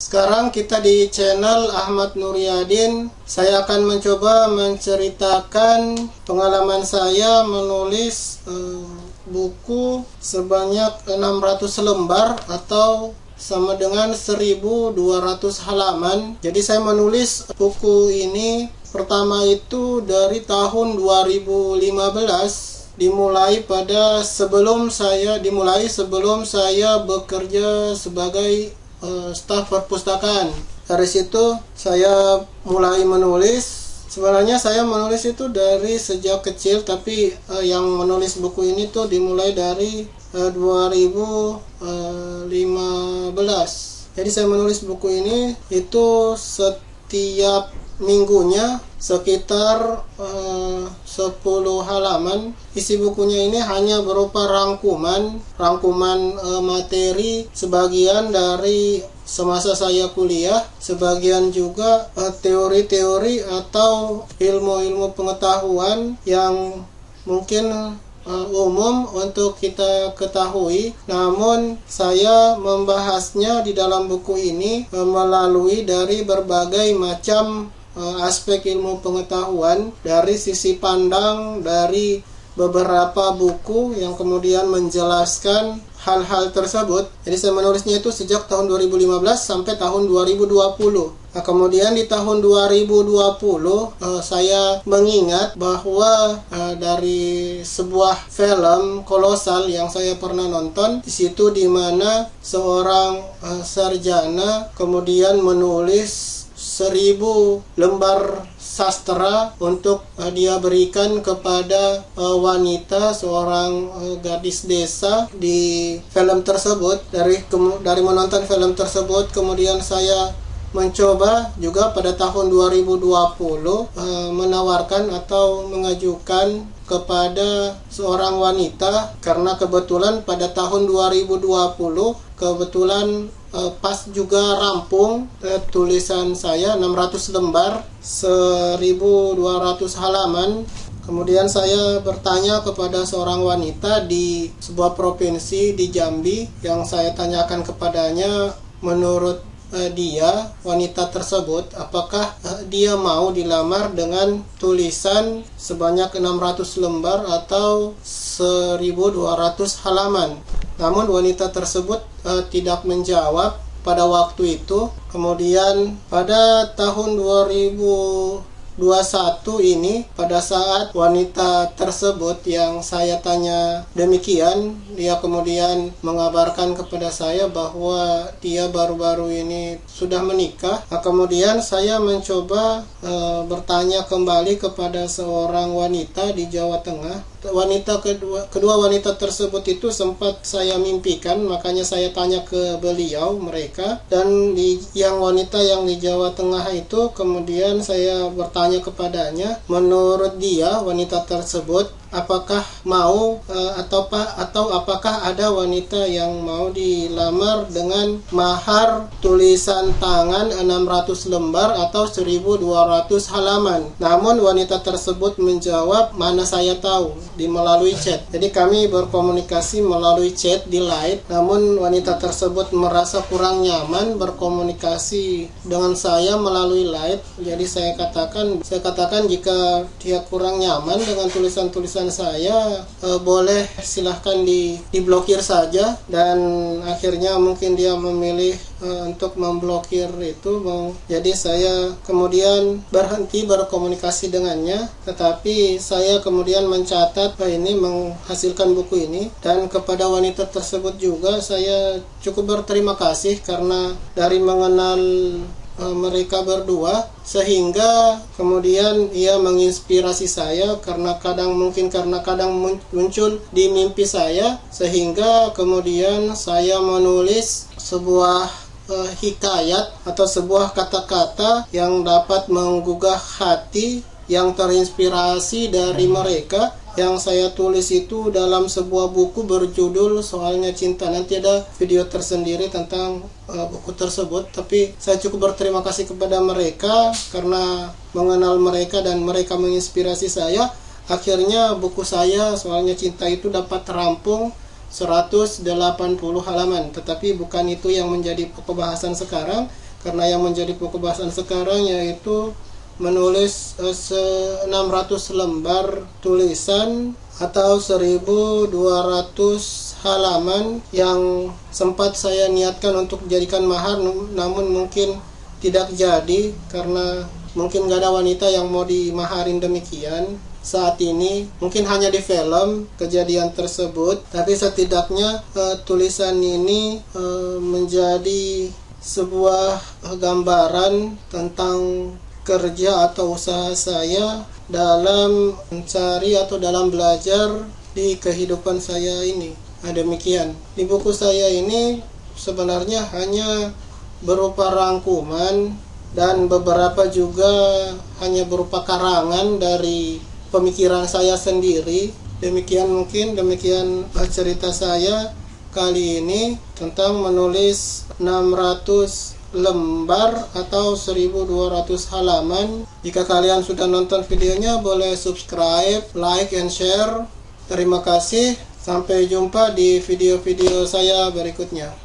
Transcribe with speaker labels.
Speaker 1: Sekarang kita di channel Ahmad Nuryadin. Saya akan mencoba menceritakan pengalaman saya menulis buku sebanyak 600 lembar atau sama dengan 1200 halaman. Jadi saya menulis buku ini pertama itu dari tahun 2015. Dimulai sebelum saya bekerja sebagai staf perpustakaan. Dari situ saya mulai menulis. Sebenarnya saya menulis itu dari sejak kecil, tapi yang menulis buku ini tuh dimulai dari 2015. Jadi saya menulis buku ini itu setiap minggunya sekitar 10 halaman. Isi bukunya ini hanya berupa rangkuman materi, sebagian dari semasa saya kuliah, sebagian juga teori-teori atau ilmu-ilmu pengetahuan yang mungkin umum untuk kita ketahui, namun saya membahasnya di dalam buku ini melalui dari berbagai macam aspek ilmu pengetahuan, dari sisi pandang dari beberapa buku yang kemudian menjelaskan hal-hal tersebut. Jadi saya menulisnya itu sejak tahun 2015 sampai tahun 2020. Nah, kemudian di tahun 2020 saya mengingat bahwa dari sebuah film kolosal yang saya pernah nonton, di situ di mana seorang sarjana kemudian menulis 1000 lembar sastra untuk dia berikan kepada wanita, seorang gadis desa di film tersebut. Dari menonton film tersebut, kemudian saya mencoba juga pada tahun 2020 menawarkan atau mengajukan kepada seorang wanita, karena kebetulan pada tahun 2020 kebetulan pas juga rampung tulisan saya 600 lembar 1200 halaman. Kemudian saya bertanya kepada seorang wanita di sebuah provinsi di Jambi, yang saya tanyakan kepadanya menurut dia, wanita tersebut, apakah dia mau dilamar dengan tulisan sebanyak 600 lembar atau 1200 halaman. Namun wanita tersebut tidak menjawab pada waktu itu. Kemudian pada tahun 2021 ini, pada saat wanita tersebut yang saya tanya demikian, dia kemudian mengabarkan kepada saya bahwa dia baru-baru ini sudah menikah. Nah, kemudian saya mencoba bertanya kembali kepada seorang wanita di Jawa Tengah. Kedua wanita tersebut itu sempat saya mimpikan, makanya saya tanya ke mereka. Dan yang wanita yang di Jawa Tengah itu, kemudian saya bertanya kepadanya, menurut dia, wanita tersebut, apakah mau atau apakah ada wanita yang mau dilamar dengan mahar tulisan tangan 600 lembar atau 1200 halaman. Namun wanita tersebut menjawab, mana saya tahu, melalui chat. Jadi kami berkomunikasi melalui chat di Line. Namun wanita tersebut merasa kurang nyaman berkomunikasi dengan saya melalui Line. Jadi saya katakan jika dia kurang nyaman dengan tulisan-tulisan saya, boleh silahkan diblokir saja. Dan akhirnya mungkin dia memilih untuk memblokir itu. Jadi saya kemudian berhenti berkomunikasi dengannya, tetapi saya kemudian mencatat ini menghasilkan buku ini. Dan kepada wanita tersebut juga saya cukup berterima kasih, karena dari mengenal mereka berdua sehingga kemudian ia menginspirasi saya, karena kadang muncul di mimpi saya, sehingga kemudian saya menulis sebuah hikayat atau sebuah kata-kata yang dapat menggugah hati, yang terinspirasi dari mereka. Yang saya tulis itu dalam sebuah buku berjudul Soalnya Cinta. Nanti ada video tersendiri tentang buku tersebut. Tapi saya cukup berterima kasih kepada mereka, karena mengenal mereka dan mereka menginspirasi saya. Akhirnya buku saya Soalnya Cinta itu dapat terampung 180 halaman. Tetapi bukan itu yang menjadi pembahasan sekarang. karena yang menjadi pokok bahasan sekarang yaitu menulis 600 lembar tulisan atau 1200 halaman yang sempat saya niatkan untuk dijadikan mahar, namun mungkin tidak jadi karena mungkin gak ada wanita yang mau dimaharin demikian saat ini. Mungkin hanya di film kejadian tersebut, tapi setidaknya tulisan ini menjadi sebuah gambaran tentang kerja atau usaha saya dalam mencari atau dalam belajar di kehidupan saya ini. Demikian. Di buku saya ini sebenarnya hanya berupa rangkuman dan beberapa juga hanya berupa karangan dari pemikiran saya sendiri. Demikian cerita saya kali ini tentang menulis 600 lembar atau 1200 halaman. Jika kalian sudah nonton videonya, boleh subscribe, like, and share. Terima kasih. Sampai jumpa di video-video saya berikutnya.